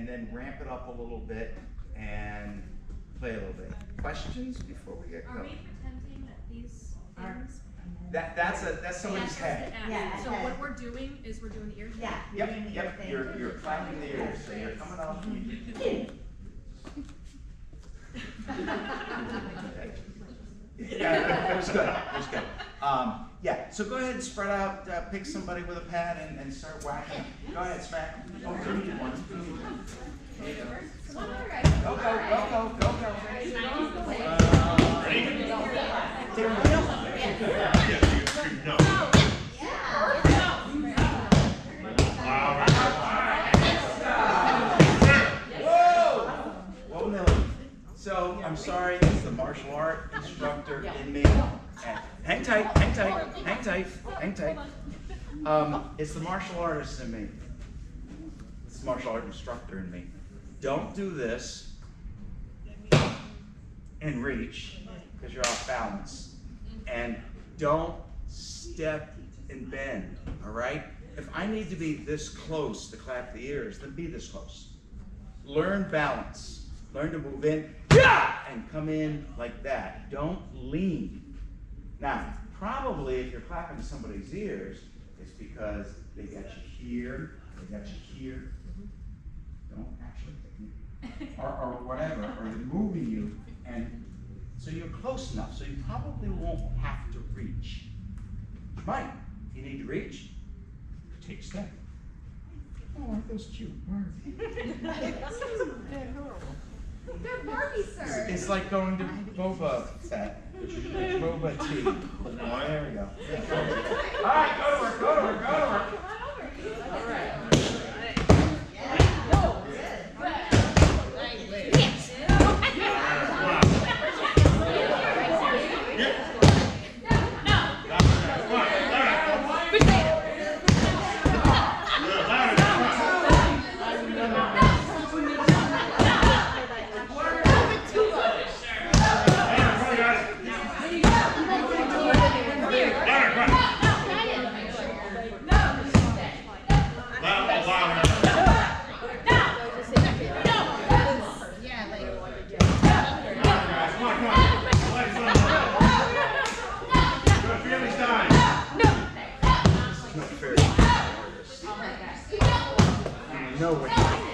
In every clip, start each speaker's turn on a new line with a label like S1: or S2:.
S1: and then ramp it up a little bit and play a little bit. Questions before we get going?
S2: Are we pretending that these things?
S1: That's somebody's head.
S3: Yeah.
S2: So what we're doing is we're doing the ear thing?
S3: Yeah.
S1: Yep. You're clapping the ears, so you're coming off. Yeah, it was good. It was good. Yeah, so go ahead and spread out, pick somebody with a pad and start whacking. Go ahead, smack. Oh, you need one. There you go. Go. Whoa, Millie. So, I'm sorry, it's the martial art instructor in me. And hang tight. It's the martial artist in me. It's the martial art instructor in me. Don't do this and reach because you're off balance. And don't step and bend, all right? If I need to be this close to clap the ears, then be this close. Learn balance. Learn to move in and come in like that. Don't lean. Now, probably if you're clapping somebody's ears, it's because they got you here, they got you here. Don't actually hit me. Or whatever, or they're moving you, and so you're close enough, so you probably won't have to reach. You might. If you need to reach, take a step. Oh, aren't those cute Barbies?
S2: They're Barbie, sir.
S1: It's like going to Boba set. Boba tea. Oh, there we go. All right, go to work. All right.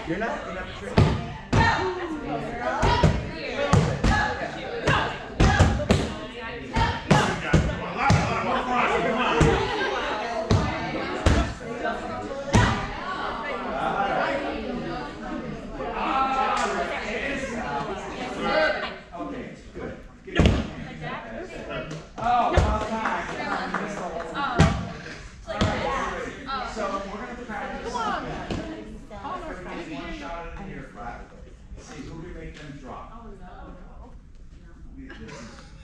S1: You're not tricked. See who we make them drop. Oh no. This is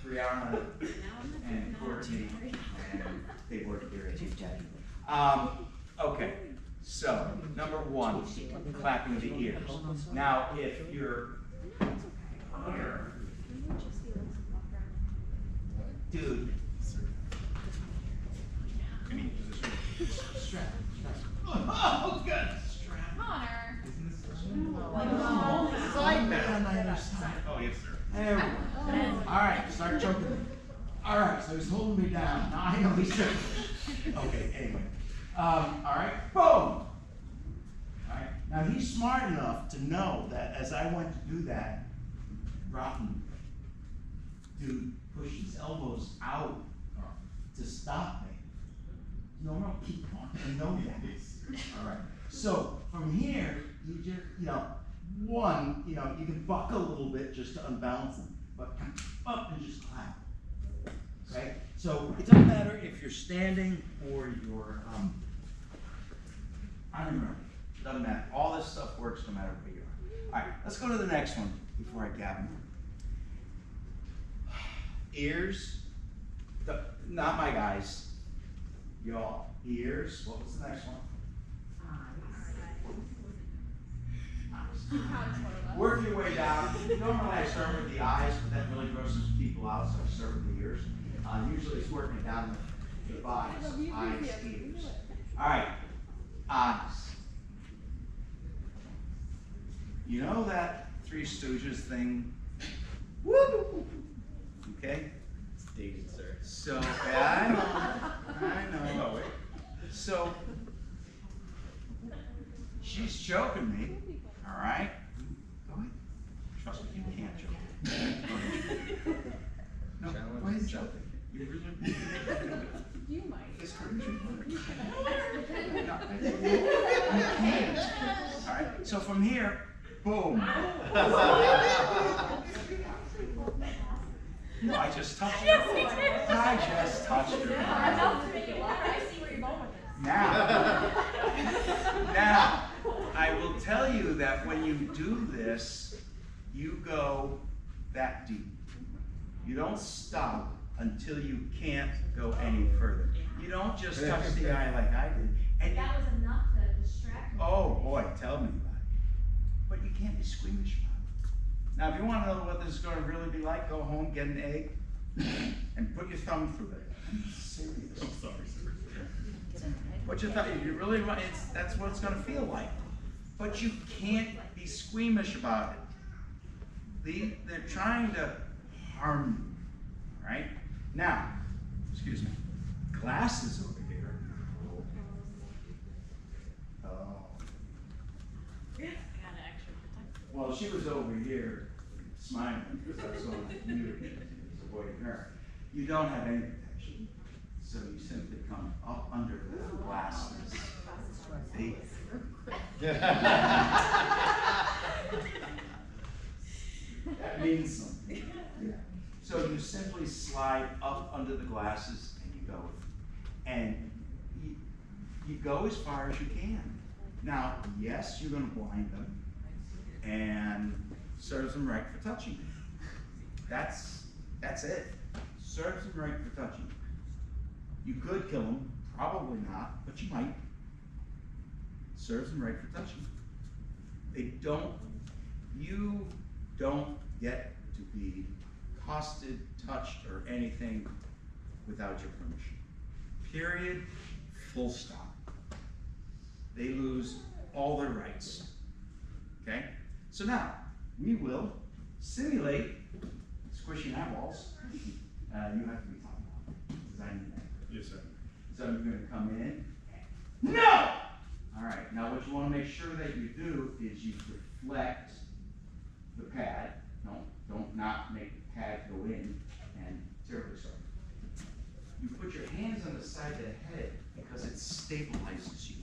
S1: Brianna and Courtney, and they work here at okay, so number one, clapping the ears. Now, if you're here, dude, any position, strap. Oh, good.
S2: Connor.
S1: Side bend on either side. Oh, yes, sir. There we go. All right, start choking. All right, so he's holding me down. Now I know he's choking. Okay, anyway. All right, boom. All right, now he's smart enough to know that as I went to do that, rotten dude pushed his elbows out to stop me. No, keep talking. I know that. All right. So from here, you just, one, you can buck a little bit just to unbalance them, but come up and just clap. Okay? So it doesn't matter if you're standing or you're, I don't know. It doesn't matter. All this stuff works no matter where you are. All right, let's go to the next one before I gab them. Ears, not my guys. Y'all, ears. What was the next one? Work your way down. Normally I start with the eyes, but that really grosses people out, so I start with the ears. Usually it's working down the bodies. Eyes, ears. All right. Eyes. You know that Three Stooges thing? Woo! Okay?
S3: It's dated, sir.
S1: So, yeah, I know. So, she's choking me, all right? Go ahead. Trust me, you can't choke me. No, go ahead and choke me. You really
S2: You might.
S1: This hurts you. No, you can't. All right, so from here, boom. No, I just touched her. I just touched her.
S2: Enough to make it water. I see where you're going with this.
S1: Now, I will tell you that when you do this, you go that deep. You don't stop until you can't go any further. You don't just touch the eye like I did. And
S2: That was enough to distract me.
S1: oh boy, tell me about it. But you can't be squeamish about it. Now, if you want to know what this is going to really be like, go home, get an egg, and put your thumb through it. I'm serious.
S3: I'm sorry, sir.
S1: Put your thumb, you really want, that's what it's going to feel like. But you can't be squeamish about it. They're trying to harm you, right? Now, excuse me, glasses over here. Oh. Well, she was over here smiling because I was on mute, avoiding her. You don't have any protection, so you simply come up under the glasses. See? That means something. Yeah. So you simply slide up under the glasses and you go. And you go as far as you can. Now, yes, you're going to blind them, and serves them right for touching. That's it. Serves them right for touching. You could kill them, probably not, but you might. Serves them right for touching. You don't get to be accosted, touched, or anything without your permission. Period, full stop. They lose all their rights. Okay? So now, we will simulate squishing eyeballs. You have to be talking about it, because I need that.
S3: Yes, sir.
S1: So you're going to come in. No! All right, now what you want to make sure that you do is you deflect the pad. Don't not make the pad go in and terribly sorry. You put your hands on the side of the head because it stabilizes you.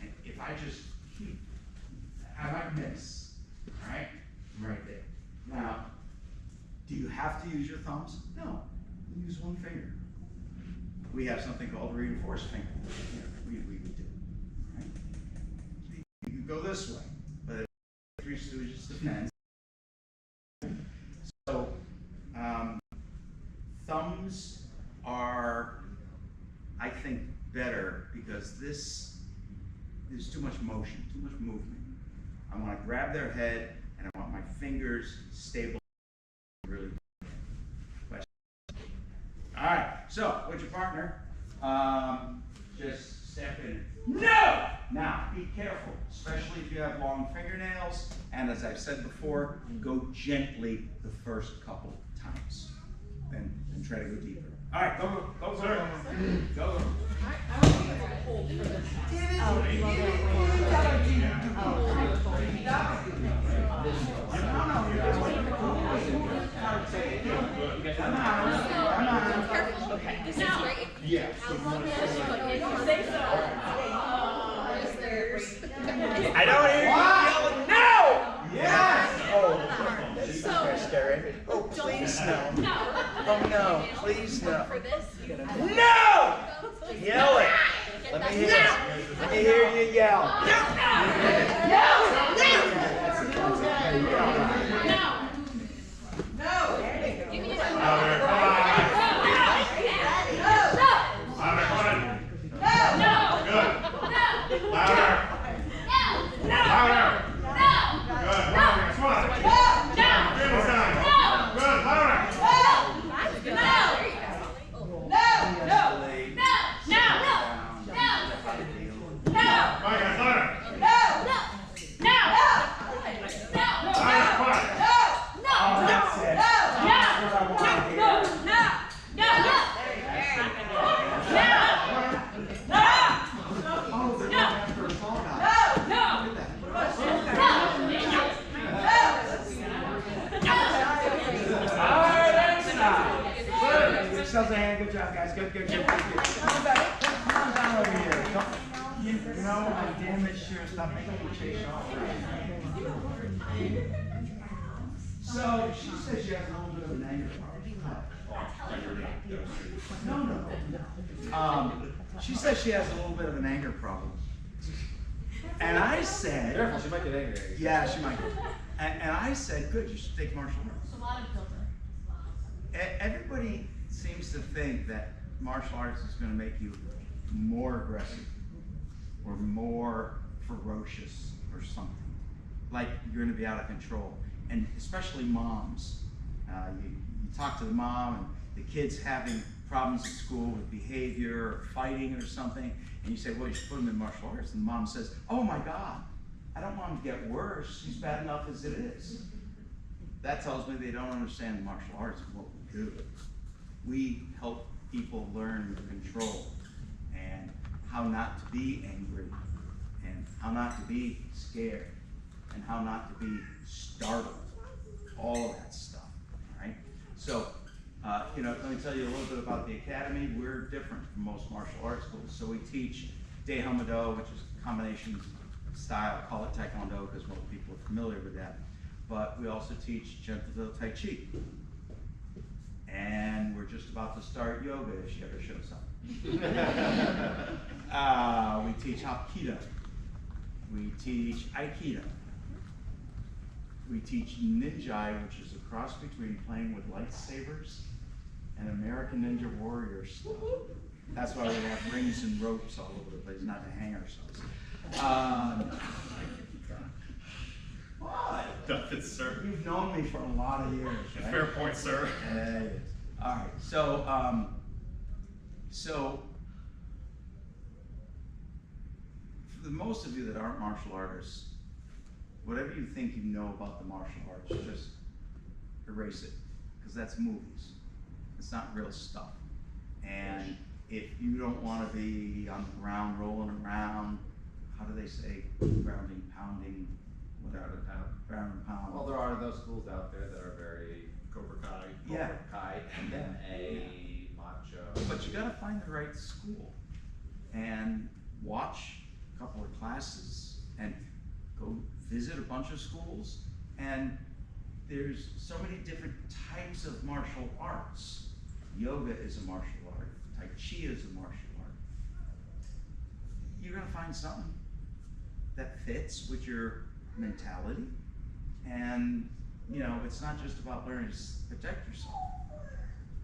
S1: And if I just keep, I might miss, all right? Right there. Now, do you have to use your thumbs? No, you use one finger. We have something called reinforced finger. We would do, right? So you go this way, but Three Stooges depends. So, thumbs are, I think, better because this is too much motion, too much movement. I want to grab their head and I want my fingers stable. Really. All right, so with your partner, just step in. No! Now, be careful, especially if you have long fingernails. And as I've said before, go gently the first couple times. Then try to go deeper. All right, go, sir. Go.
S2: Okay. This is great.
S3: Yeah.
S1: I don't hear you yelling, no! Yes! Oh, Jesus Christ, Karen. Oh, please no. Oh, no, please no. No! Yell it. Let me hear you yell. Oh, that's it. That's what I want to hear. Oh, they're going after a fall guy. All right, that's not. Good. Give yourselves a hand. Good job, guys. Good. Come on down over here. You know, I damn it sure stop making me chase off. So she says she has a little bit of an anger problem. No. She says she has a little bit of an anger problem. And I said,
S3: Careful, she might get angry.
S1: yeah, she might. And I said, good, you should take martial arts.
S2: It's a lot of filter.
S1: Everybody seems to think that martial arts is going to make you more aggressive or more ferocious or something. Like you're going to be out of control. And especially moms. You talk to the mom and the kid's having problems at school with behavior or fighting or something, and you say, well, you should put them in martial arts. And the mom says, oh my God, I don't want him to get worse. He's bad enough as it is. That tells me they don't understand martial arts and what we do. We help people learn control and how not to be angry and how not to be scared and how not to be startled. All of that stuff, all right? So, let me tell you a little bit about the Academy. We're different from most martial arts schools. So we teach Daehan Do, which is a combination style. I call it Taekwondo because most people are familiar with that. But we also teach Gentle Tai Chi. And we're just about to start yoga if she ever shows up. We teach Hapkido. We teach Aikido. We teach Ninjai, which is a cross between playing with lightsabers and American Ninja Warrior stuff. That's why we have rings and ropes all over the place, not to hang ourselves. What?
S3: Nothing, sir.
S1: You've known me for a lot of years, right?
S3: Fair point, sir.
S1: Yeah, it is. All right, so for the most of you that aren't martial artists, whatever you think you know about the martial arts, just erase it, because that's movies. It's not real stuff. And if you don't want to be on the ground rolling around, how do they say, grounding, pounding, whatever, ground and pound.
S3: Well, there are those schools out there that are very Cobra Kai,
S1: Yeah.
S3: MMA, macho.
S1: But you got to find the right school and watch a couple of classes and go visit a bunch of schools. And there's so many different types of martial arts. Yoga is a martial art. Tai Chi is a martial art. You're going to find something that fits with your mentality. And, it's not just about learning to protect yourself.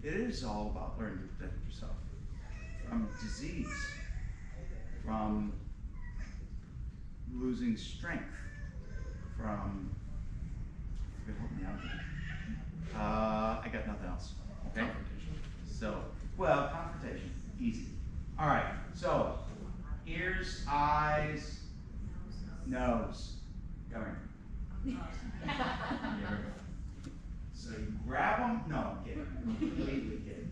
S1: It is all about learning to protect yourself from disease, from losing strength, from, help me out here. I got nothing else, okay? So, confrontation, easy. All right, so, ears, eyes, nose. Come here. So you grab them. No, I'm kidding. Completely kidding.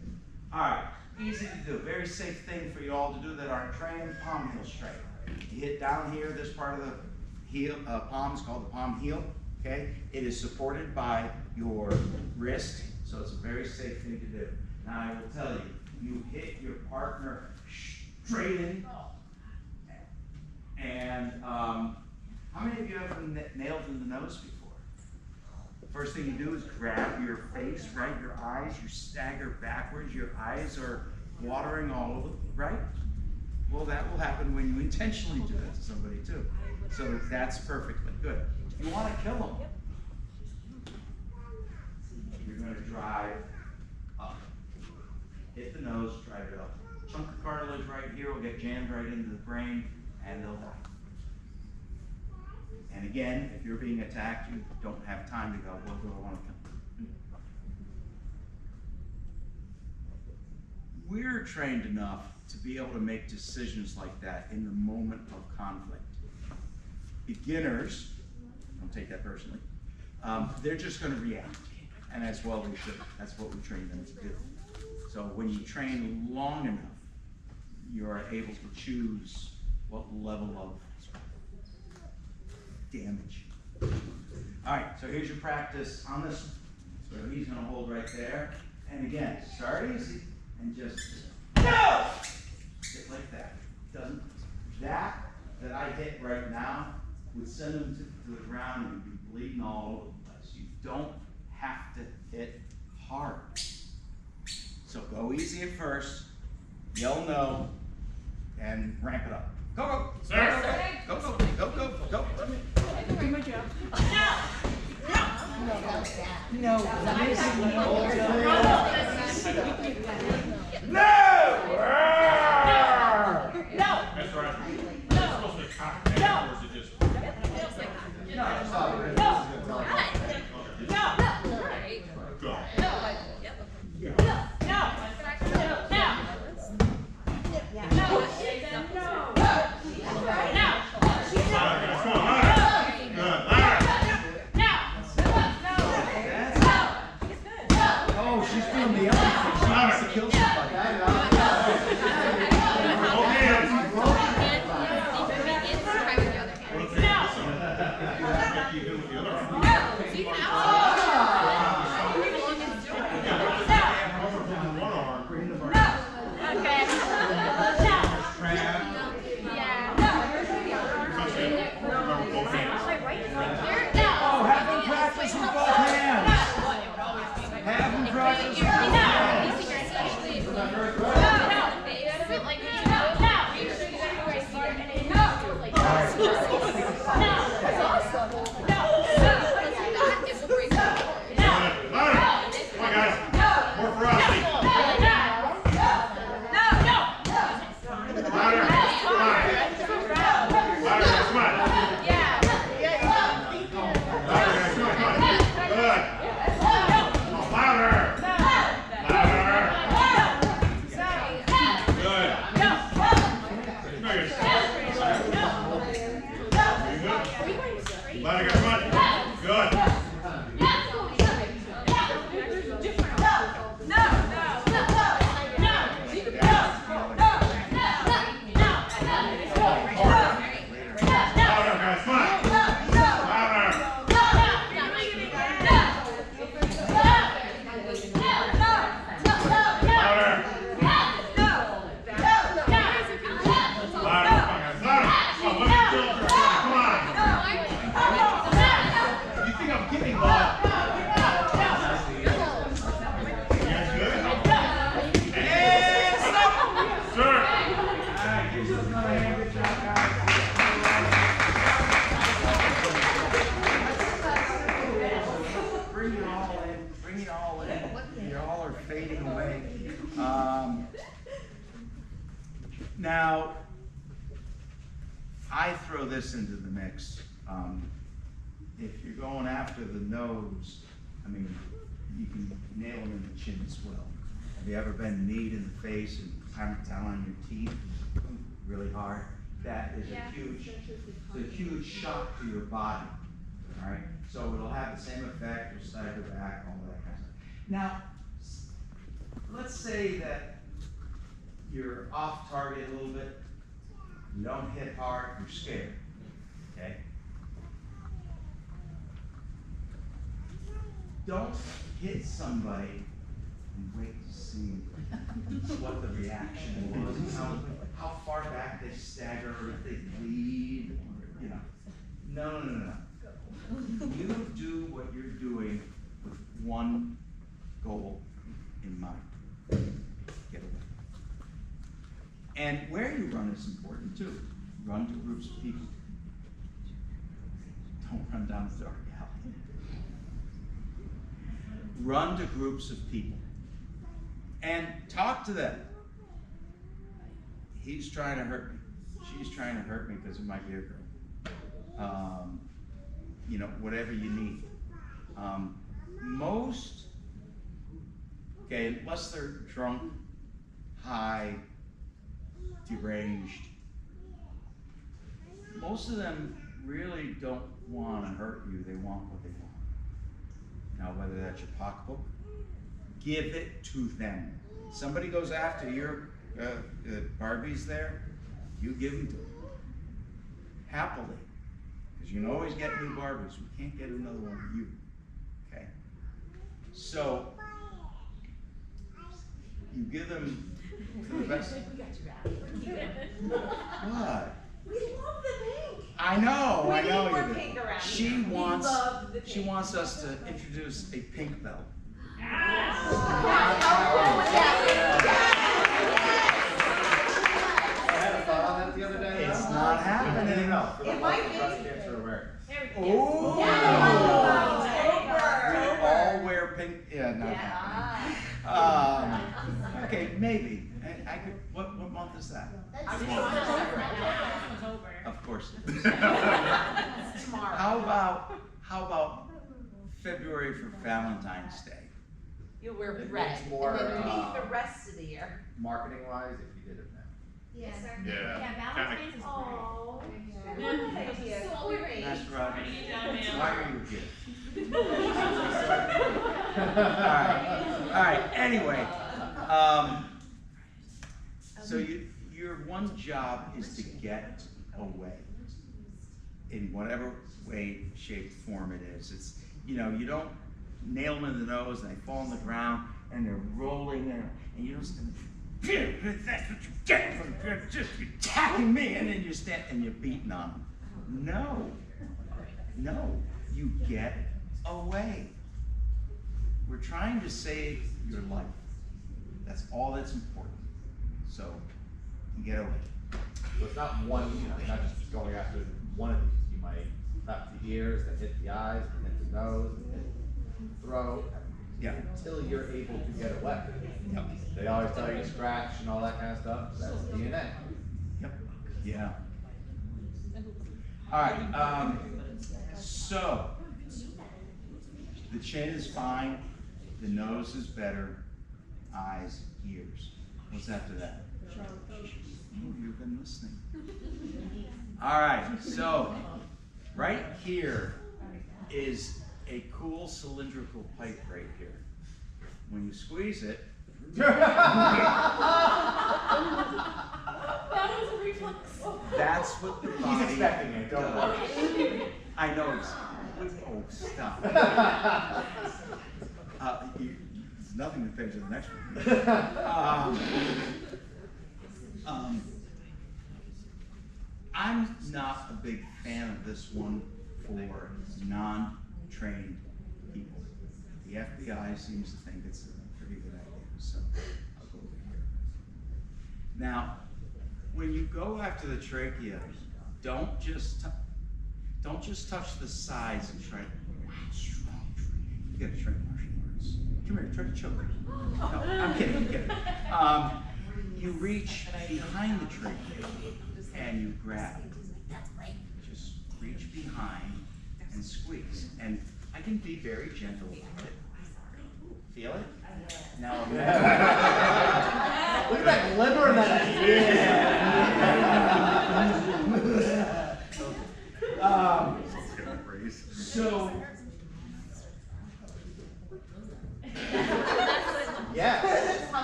S1: All right, easy to do. Very safe thing for you all to do that aren't trained. Palm heel straight. You hit down here. This part of the heel, palm is called the palm heel. Okay, it is supported by your wrist, so it's a very safe thing to do. Now I will tell you, you hit your partner straight in, and how many of you have been nailed in the nose before? First thing you do is grab your face, right? Your eyes, you stagger backwards, your eyes are watering all over, right? Well, that will happen when you intentionally do that to somebody too. So that's perfectly good. You want to kill them. You're going to drive up. Hit the nose, drive it up. Chunk of cartilage right here will get jammed right into the brain, and they'll die. And again, if you're being attacked, you don't have time to go, well, do I want to kill? We're trained enough to be able to make decisions like that in the moment of conflict. Beginners, don't take that personally. They're just gonna react, and as well they should. That's what we train them to do. So when you train long enough, you are able to choose what level of damage. All right, so here's your practice on this one. So he's gonna hold right there. And again, start easy and just go! Hit like that. Doesn't, that I hit right now would send him to the ground and he'd be bleeding all over the place. You don't have to hit hard. So go easy at first, yell no, and ramp it up. Go, go!
S3: Sir.
S1: Go, go, go, go, go, go.
S2: No.
S3: That's right. It's supposed to be cocked down, or is it just? Go.
S1: Oh, she's doing the other thing. She wants to kill somebody. Oh, have them practice with both hands. Have them practice with both Now, I throw this into the mix. If you're going after the nose, I mean, you can nail them in the chin as well. Have you ever been kneed in the face and hammered down on your teeth really hard? That is a huge shock to your body. All right, so it'll have the same effect. You'll stagger back, all that kind of stuff. Now, let's say that you're off target a little bit. You don't hit hard. You're scared. Okay. Don't hit somebody and wait to see what the reaction was, how far back they stagger, or if they bleed, or, you know. No. You do what you're doing with one goal in mind. Get away. And where you run is important too. Run to groups of people. Don't run down the dark alley. Run to groups of people. And talk to them. He's trying to hurt me. She's trying to hurt me because it might be a girl. You know, whatever you need. Okay, unless they're drunk, high, deranged, most of them really don't want to hurt you, they want what they want. Now, whether that's your pocketbook, give it to them. Somebody goes after your Barbies there, you give them to them. Happily. Because you can always get new Barbies. We can't get another one of you. Okay? So, you give them to the best.
S2: We got you back.
S1: What?
S2: We love the pink.
S1: I know,
S2: We
S1: I
S2: need
S1: know
S2: more
S1: you do.
S2: pink around
S1: She
S2: here. We
S1: wants,
S2: love the
S1: she
S2: pink.
S1: wants us to introduce a pink belt.
S4: I had a thought on that the other day.
S1: It's not happening.
S4: No, for the
S2: It might
S4: breast
S2: be.
S4: cancer awareness.
S1: Oh. We all wear pink, yeah, not happening. Okay, maybe. I could, what month is that? Of course.
S2: Tomorrow.
S1: How about February for Valentine's Day?
S2: You'll wear
S4: It
S2: red.
S4: makes more,
S2: And then pink the rest of the year.
S4: Marketing wise, if you did it now.
S5: Yes, sir.
S3: Yeah.
S5: Valentine's is
S2: Oh.
S5: great.
S2: So great.
S1: That's right. Why are you here? All right, anyway. So your one job is to get away in whatever way, shape, form it is. It's, you don't nail them in the nose and they fall on the ground and they're rolling and you don't stand, that's what you get from just attacking me, and then you stand and you're beating on them. No, you get away. We're trying to save your life. That's all that's important. So, you get away.
S4: So it's not one, not just going after one of these. You might tap the ears, then hit the eyes, then hit the nose, then hit the throat,
S1: Yeah.
S4: until you're able to get away.
S1: Yep.
S4: They always tell you to scratch and all that kind of stuff. That's DNA.
S1: Yep. Yeah. All right. So the chin is fine. The nose is better. Eyes, ears. What's after that? Oh, you've been listening. All right. So right here is a cool cylindrical pipe right here. When you squeeze it, that's what the body
S4: He's expecting it, don't worry.
S1: I know it's, oh, stop. There's nothing to pay to the next one. I'm not a big fan of this one for non-trained people. The FBI seems to think it's a pretty good idea, so I'll go over here. Now, when you go after the trachea, don't just touch the sides and try. Wow, strong trachea. You gotta train martial arts. Come here, try to choke her. No, I'm kidding. You reach behind the trachea and you grab. Just reach behind and squeeze. And I can be very gentle with it. Feel it? Now
S4: Look at that glimmer that
S1: So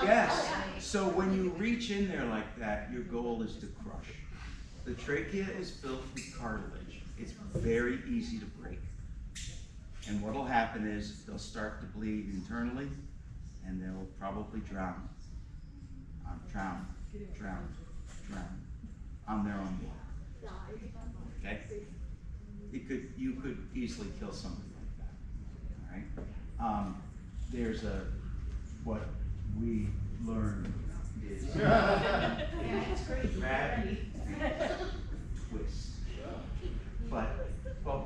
S1: yes. So when you reach in there like that, your goal is to crush. The trachea is built with cartilage. It's very easy to break. And what'll happen is they'll start to bleed internally and they'll probably drown. Drown. On their own blood. Okay? You could easily kill somebody like that. All right? There's what we learned is grab, twist. But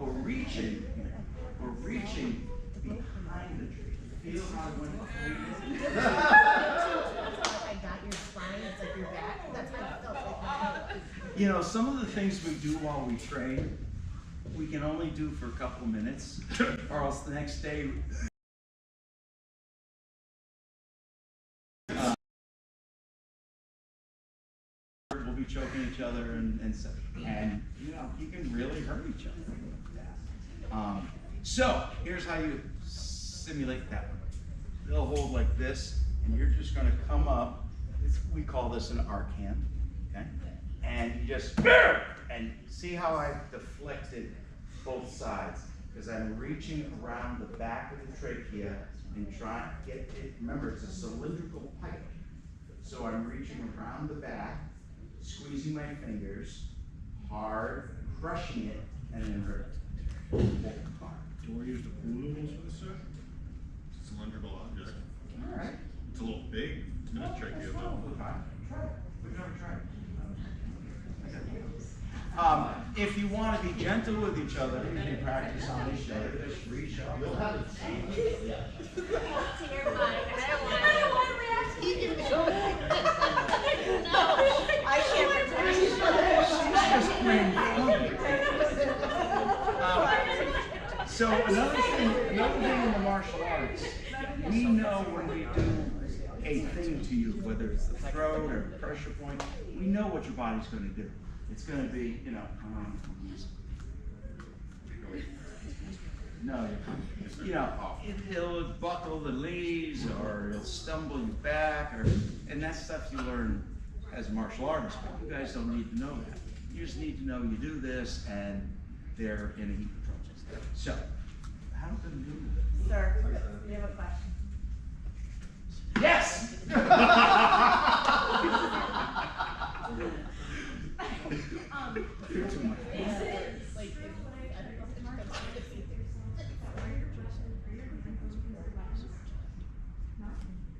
S1: we're reaching behind the tree. Feel how it went behind it?
S5: I got your spine, it's like your back. That's how it felt like.
S1: Some of the things we do while we train, we can only do for a couple of minutes, or else the next day we'll be choking each other and stuff. And, you know, you can really hurt each other with that. So, here's how you simulate that one. They'll hold like this, and you're just gonna come up. We call this an arc hand, okay? And you just, and see how I've deflected both sides? Because I'm reaching around the back of the trachea and trying to get it. Remember, it's a cylindrical pipe. So I'm reaching around the back, squeezing my fingers, hard, crushing it, and then hurt it.
S3: Do we use the poolables for this, sir? Cylindrical object.
S1: All right.
S3: It's a little big. It's gonna trick you though.
S1: Try it. We've never tried it. If you want to be gentle with each other, you can practice on each other. Just reach up.
S4: You'll have it.
S2: I can't
S1: So another thing in the martial arts, we know when we do a thing to you, whether it's the throat or pressure point, we know what your body's going to do. It's going to be, you know, he'll buckle the knees, or he'll stumble you back, and that's stuff you learn as a martial artist. But you guys don't need to know that. You just need to know you do this, and they're in a heat of trouble. So, how do we do this?
S2: Sir, you have a question?
S1: Yes. Too much.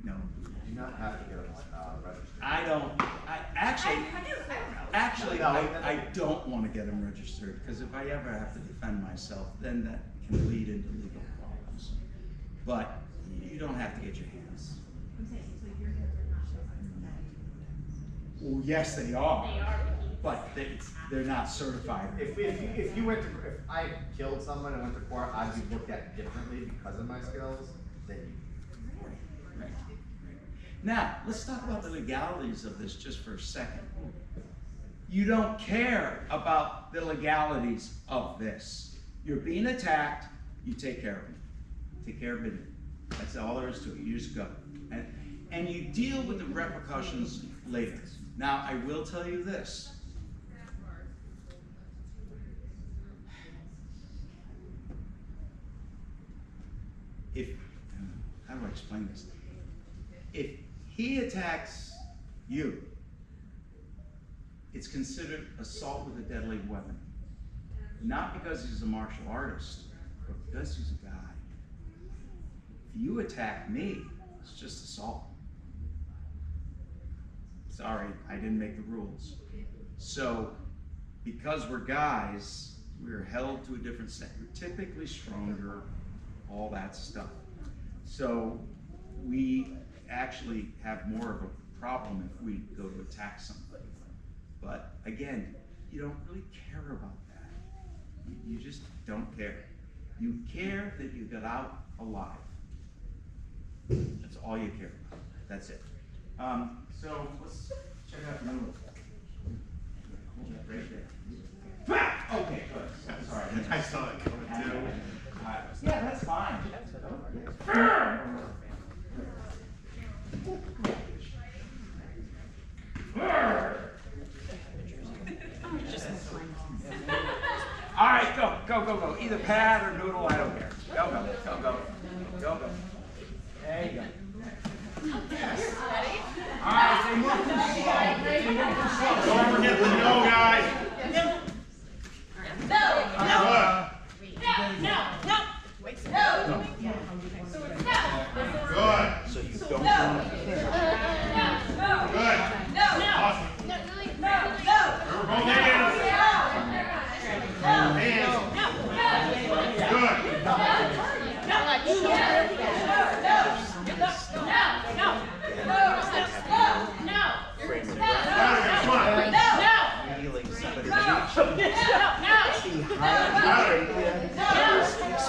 S1: No.
S4: Do not have to get registered.
S1: I don't. Actually, I don't want to get them registered, because if I ever have to defend myself, then that can lead into legal problems. But you don't have to get your hands. Well, yes, they are. But they're not certified.
S4: If you went to, if I killed someone and went to court, I'd be looked at differently because of my skills than you.
S1: Right. Now, let's talk about the legalities of this just for a second. You don't care about the legalities of this. You're being attacked, you take care of it. Take care of it. That's all there is to it. You just go. And you deal with the repercussions later. Now, I will tell you this. How do I explain this? If he attacks you, it's considered assault with a deadly weapon. Not because he's a martial artist, but because he's a guy. If you attack me, it's just assault. Sorry, I didn't make the rules. So, because we're guys, we're held to a different set. We're typically stronger, all that stuff. So, we actually have more of a problem if we go to attack somebody. But again, you don't really care about that. You just don't care. You care that you got out alive. That's all you care about. That's it. So let's check out the middle. Right there. Okay, good. Sorry.
S3: I saw it coming too.
S1: Yeah, that's fine. All right, go. Either pad or noodle, I don't care. Go. There you go. All right, they move too slow.
S3: Don't forget the no, guys. Good.
S1: So you don't
S3: Good. Awesome. Remember both hands.
S1: feeling somebody reach behind you.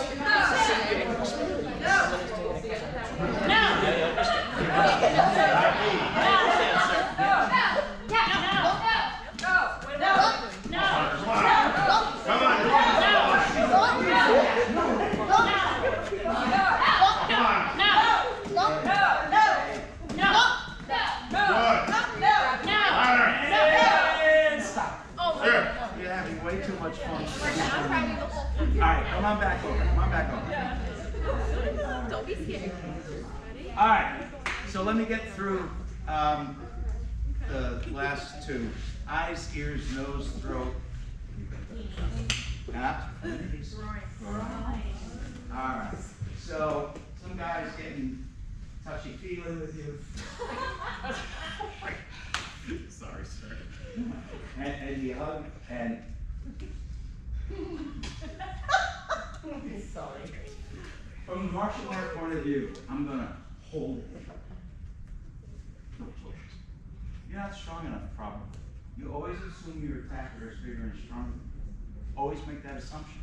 S1: on back over, come on back over.
S6: Don't be scared.
S1: All right, so let me get through the last two. Eyes, ears, nose, throat. Huh? All right, so some guys getting touchy-feely with you.
S3: Sorry, sir.
S1: And you hug, and from the martial art point of view, I'm gonna hold it. You're not strong enough, probably. You always assume your attacker is bigger and stronger. Always make that assumption.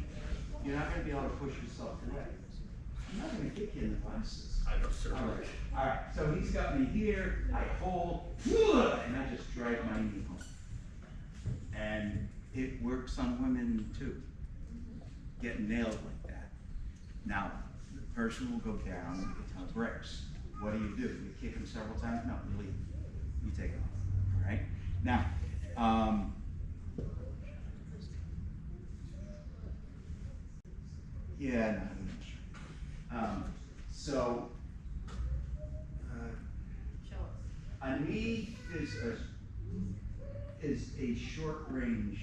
S1: You're not gonna be able to push yourself away. I'm not gonna kick you in the glasses.
S3: I know, sir.
S1: All right, so he's got me here, I hold, and I just drag my knee home. And it works on women too, getting nailed like that. Now, the person will go down and get a ton of bricks. What do? You kick him several times? No, you leave. You take it off, all right? Now, yeah, no, I'm not sure. So, a knee is a short range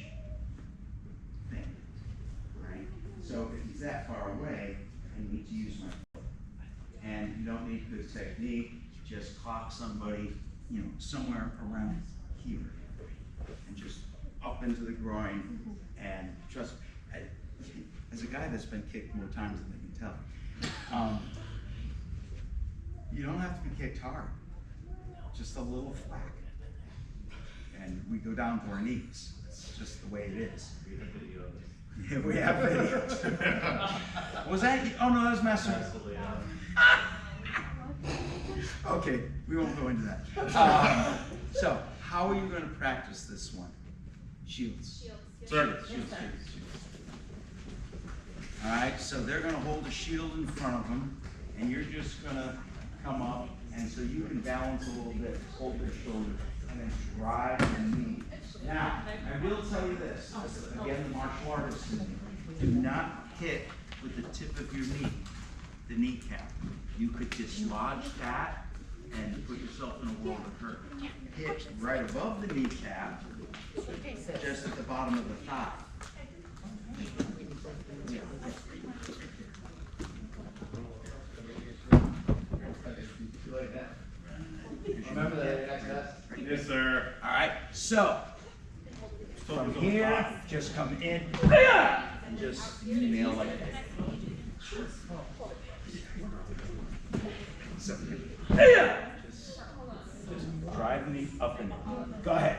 S1: thing, right? So if he's that far away, I need to use my foot. And you don't need good technique, just clock somebody, you know, somewhere around here. And just up into the groin, and trust me, as a guy that's been kicked more times than I can tell, you don't have to be kicked hard, just a little flack. And we go down to our knees. It's just the way it is.
S3: We have video of this.
S1: Yeah, we have videos. Was that, oh no, that was Master.
S3: Absolutely,
S1: Okay, we won't go into that. So, how are you gonna practice this one? Shields.
S3: Sir.
S1: Shields. All right, so they're gonna hold a shield in front of them, and you're just gonna come up, and so you can balance a little bit, hold their shoulder, and then drive your knee. Now, I will tell you this, again, the martial artist in me, do not hit with the tip of your knee, the kneecap. You could dislodge that and put yourself in a world of hurt. Hit right above the kneecap, just at the bottom of the thigh. Yeah.
S4: You like that? Remember that next test?
S3: Yes, sir.
S1: All right, so from here, just come in and just nail like that. So, just drive me up and in. Go ahead.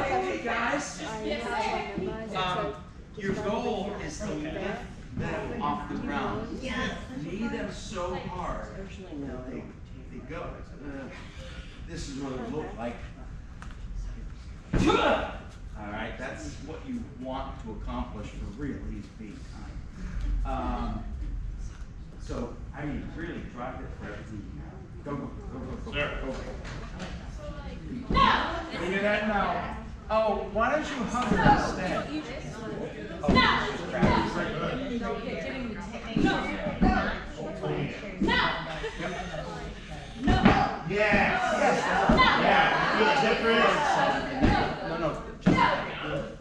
S1: Okay, guys. Your goal is to lift them off the ground. Knee them so hard they go. This is what it will look like. All right, that's what you want to accomplish for real. He's being kind. So I mean, really drive it for everything. Go.
S3: Sir.
S1: Go. Look at that now. Oh, why don't you hug her instead? Oh, just grab it. Yes.
S3: Yeah. Feel the difference?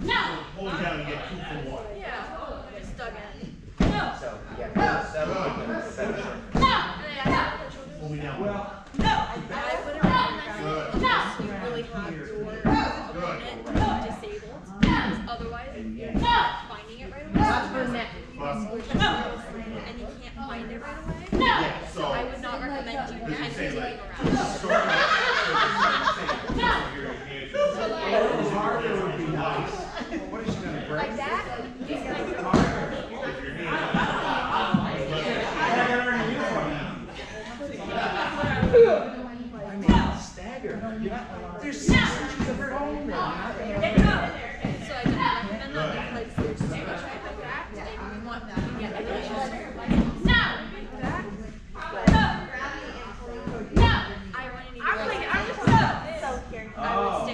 S1: No.
S3: Hold it down and get 2 for 1.
S6: Yeah. Just dug in.
S1: So, yeah, settle and set it.
S3: Hold me down.
S1: Well,
S6: I wouldn't recommend you really have your opponent disabled, because otherwise you're not finding it right away. And you can't find it right away. So I would not recommend you moving around.
S1: harder would be nice. What is she gonna break?
S6: Like that, just like
S5: want that.
S1: Oh.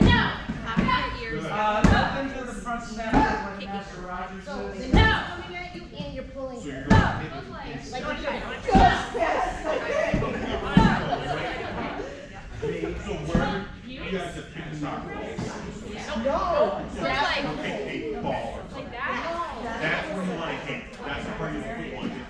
S1: Nothing to the front center when Master Rogers is.
S5: Coming at you and you're pulling.
S3: So you're
S5: her.
S3: gonna hit it.
S5: Like you're
S3: So where, you guys have picked a soccer ball.
S5: No.
S3: Okay, a ball.
S6: Like that.
S3: That's where you want to hit. That's where you want to hit.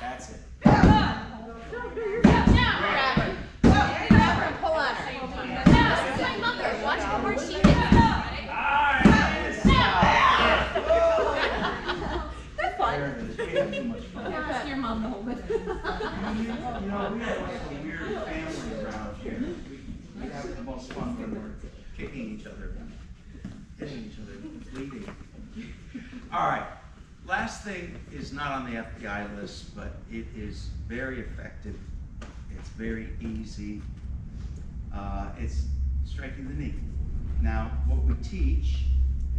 S1: That's it. We have too much fun.
S5: Your mom the whole bit.
S1: You know, we have like a weird family around here. We have the most fun when we're kicking each other, hitting each other, bleeding. All right, last thing is not on the FBI list, but it is very effective. It's very easy. It's striking the knee. Now, what we teach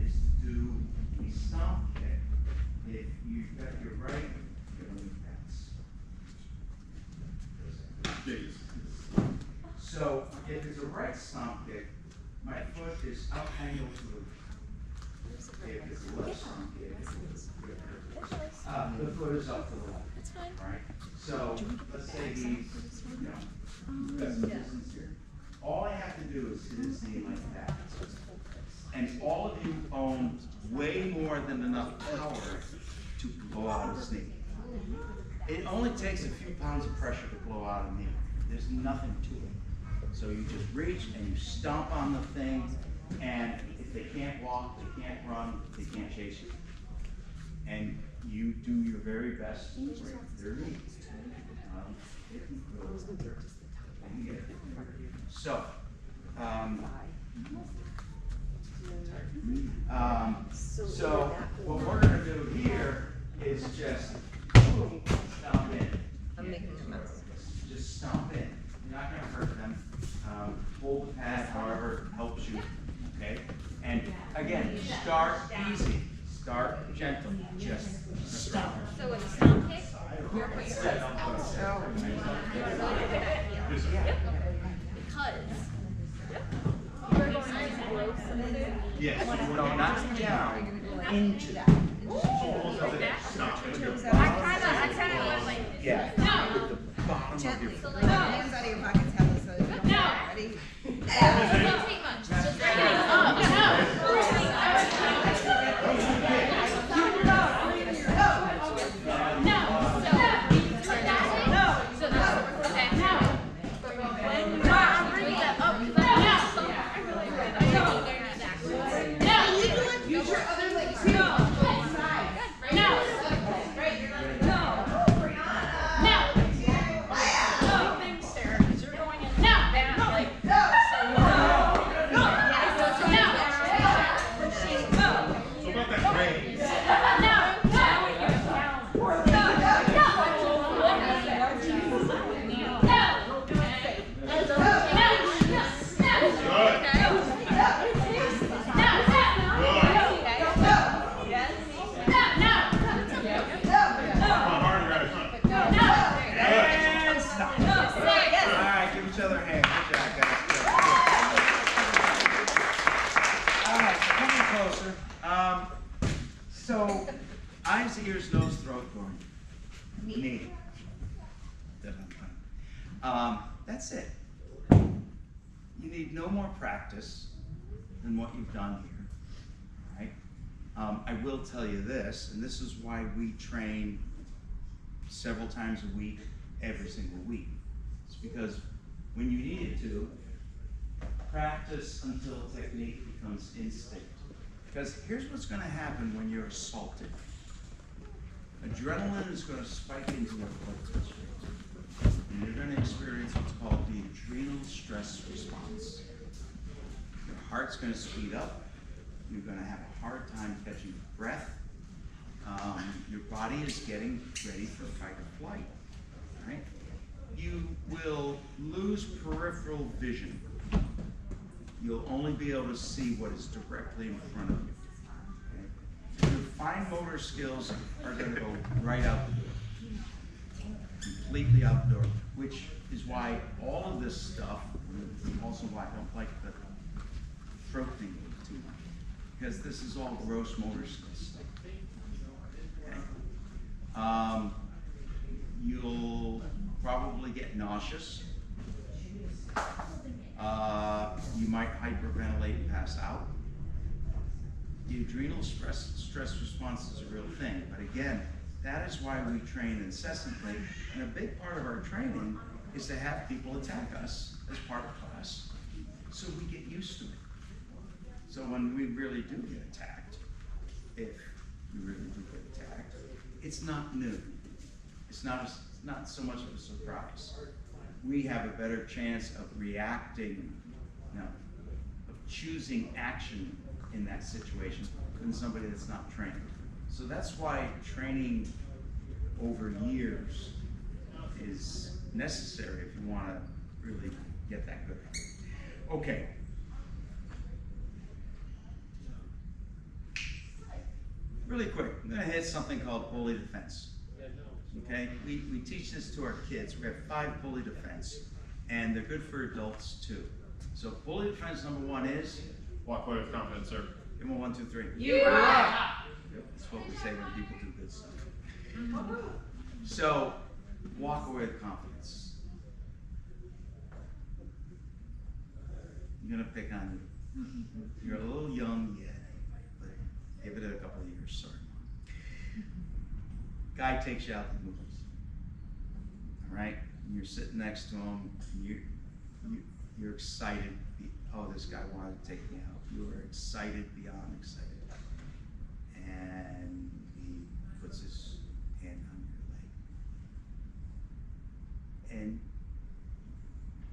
S1: is to do a stomp kick. If you've got your right, you're going to pass. So if it's a right stomp kick, my foot is out angled to the left. If it's a left stomp kick, the foot is up to the left.
S6: That's fine.
S1: All right. So let's say he's, you know, got some distance here. All I have to do is hit his knee like that. And all of you own way more than enough power to blow out his knee. It only takes a few pounds of pressure to blow out a knee. There's nothing to it. So you just reach and you stomp on the thing, and if they can't walk, they can't run, they can't chase you. And you do your very best to break their knee. So, so what we're gonna do here is just stomp in.
S2: I'm making a mess.
S1: Just stomp in. You're not gonna hurt them. Hold the pad however helps you, okay? And again, start easy. Start gentle. Just stomp.
S6: So it's a stomp kick. You're putting your foot because you're going to blow something.
S1: Yes. No, not down. Into.
S6: I kind of like.
S1: Yeah.
S6: No.
S1: With the bottom of your
S6: So
S1: foot.
S6: like,
S2: Hands out of your pockets, have this, so you don't
S6: No.
S2: ready?
S6: it doesn't take much. Just
S2: Use your other leg too.
S3: So about that raise. Come on, harder, guys, come on.
S1: And stop. All right, give each other a hand. Good job, guys. All right, so coming closer. So, eyes, ears, nose, throat, going. Knee. That's it. You need no more practice than what you've done here. All right? I will tell you this, and this is why we train several times a week, every single week. It's because when you need it to, practice until technique becomes instinct. Because here's what's going to happen when you're assaulted. Adrenaline is going to spike into your blood pressure. And you're going to experience what's called the adrenal stress response. Your heart's going to speed up. You're going to have a hard time catching your breath. Your body is getting ready for fight or flight. Right? You will lose peripheral vision. You'll only be able to see what is directly in front of you. Okay? Your fine motor skills are going to go right out the door. Completely outdoor, which is why all of this stuff, also why I don't like the throat thing too much, because this is all gross motor skills stuff. Okay? You'll probably get nauseous. You might hyperventilate and pass out. The adrenal stress response is a real thing, but again, that is why we train incessantly, and a big part of our training is to have people attack us as part of class, so we get used to it. So when we really do get attacked, if we really do get attacked, it's not new. It's not so much of a surprise. We have a better chance of reacting, of choosing action in that situation than somebody that's not trained. So that's why training over years is necessary if you want to really get that good. Okay. Really quick, I'm going to hit something called bully defense. Okay, we teach this to our kids. We have 5 bully defense, and they're good for adults too. So bully defense number 1 is?
S3: Walk away with confidence, sir.
S1: Give them a 1, 2, 3.
S2: You rock.
S1: That's what we say when people do good stuff. So, walk away with confidence. I'm gonna pick on you. You're a little young yet, but give it a couple of years, sorry. Guy takes you out to the movies. All right? And you're sitting next to him, and you're excited. Oh, this guy wanted to take me out. You are excited beyond excited. And he puts his hand on your leg. And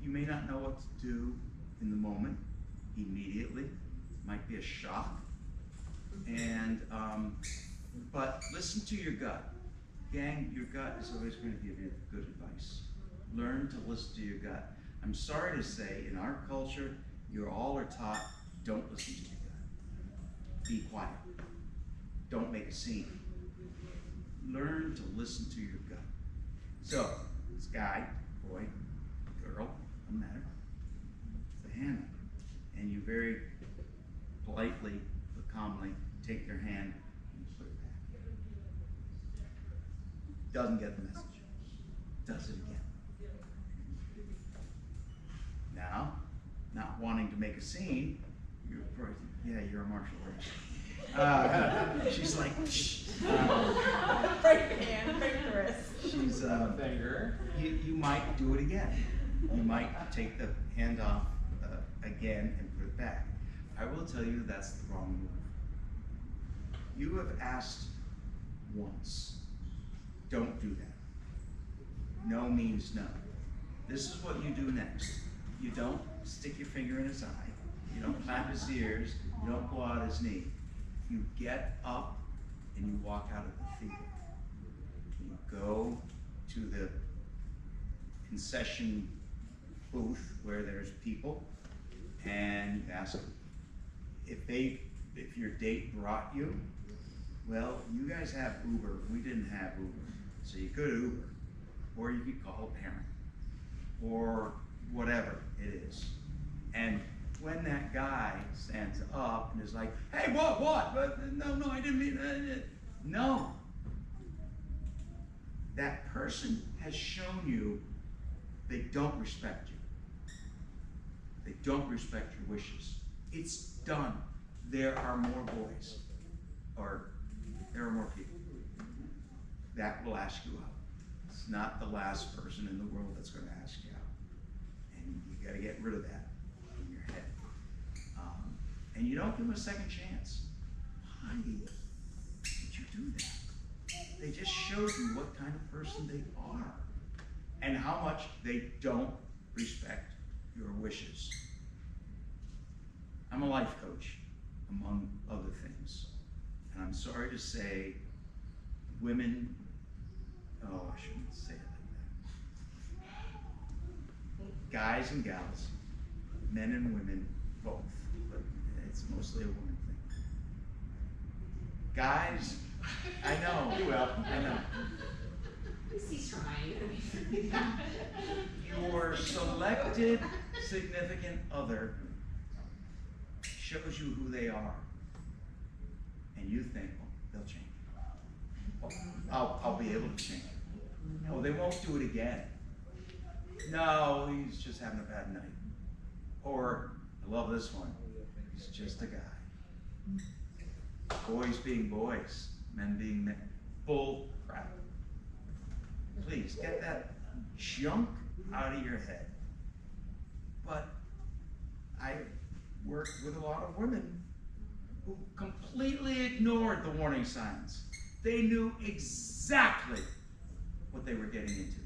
S1: you may not know what to do in the moment, immediately. It might be a shock. And, but listen to your gut. Gang, your gut is always going to give you good advice. Learn to listen to your gut. I'm sorry to say, in our culture, you all are taught, don't listen to your gut. Be quiet. Don't make a scene. Learn to listen to your gut. So, this guy, boy, girl, doesn't matter, the hand up. And you very politely but calmly take their hand and put it back. Doesn't get the message. Does it again. Now, not wanting to make a scene, you're probably, yeah, you're a martial artist. She's like, shh.
S2: Break the hand, break the wrist.
S1: She's,
S4: Finger.
S1: you might do it again. You might take the hand off again and put it back. I will tell you that's the wrong move. You have asked once. Don't do that. No means no. This is what you do next. You don't stick your finger in his eye. You don't clap his ears. You don't blow out his knee. You get up and you walk out of the theater. You go to the concession booth where there's people, and you ask them if your date brought you. Well, you guys have Uber. We didn't have Uber, so you could Uber, or you could call a parent, or whatever it is. And when that guy stands up and is like, "Hey, what? No, I didn't mean that." No. That person has shown you they don't respect you. They don't respect your wishes. It's done. There are more boys. or there are more people that will ask you out. It's not the last person in the world that's gonna ask you out. And you gotta get rid of that in your head. And you don't give them a second chance. Why did you do that? They just showed you what kind of person they are and how much they don't respect your wishes. I'm a life coach, among other things. And I'm sorry to say, women, oh, I shouldn't say it like that. Guys and gals, men and women, both, but it's mostly a woman thing. Guys, I know, you will, I know.
S7: He's trying.
S1: Your selected significant other shows you who they are, and you think, well, they'll change. Well, I'll be able to change. No, they won't do it again. No, he's just having a bad night. Or, I love this one, he's just a guy. Boys being boys, men being men. Bull crap. Please, get that junk out of your head. But I worked with a lot of women who completely ignored the warning signs. They knew exactly what they were getting into.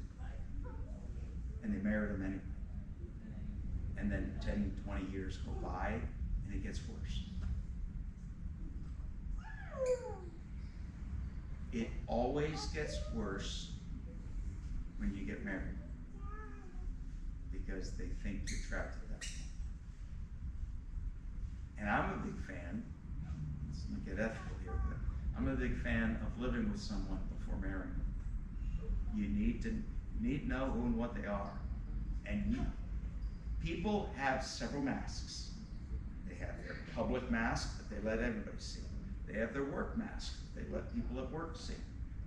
S1: And they married him anyway. And then 10, 20 years go by, and it gets worse. It always gets worse when you get married, because they think you're trapped at that point. And I'm a big fan, let's not get ethical here, but I'm a big fan of living with someone before marrying them. You need to know who and what they are. And people have several masks. They have their public mask that they let everybody see. They have their work mask that they let people at work see.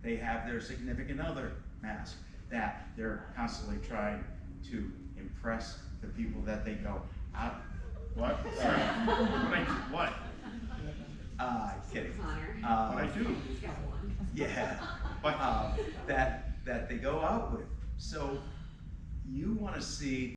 S1: They have their significant other mask that they're constantly trying to impress the people that they go out.
S3: What? Sorry. What?
S1: Kidding.
S7: Connor.
S3: What I do?
S7: He's got one.
S1: Yeah.
S3: What?
S1: That they go out with. So you want to see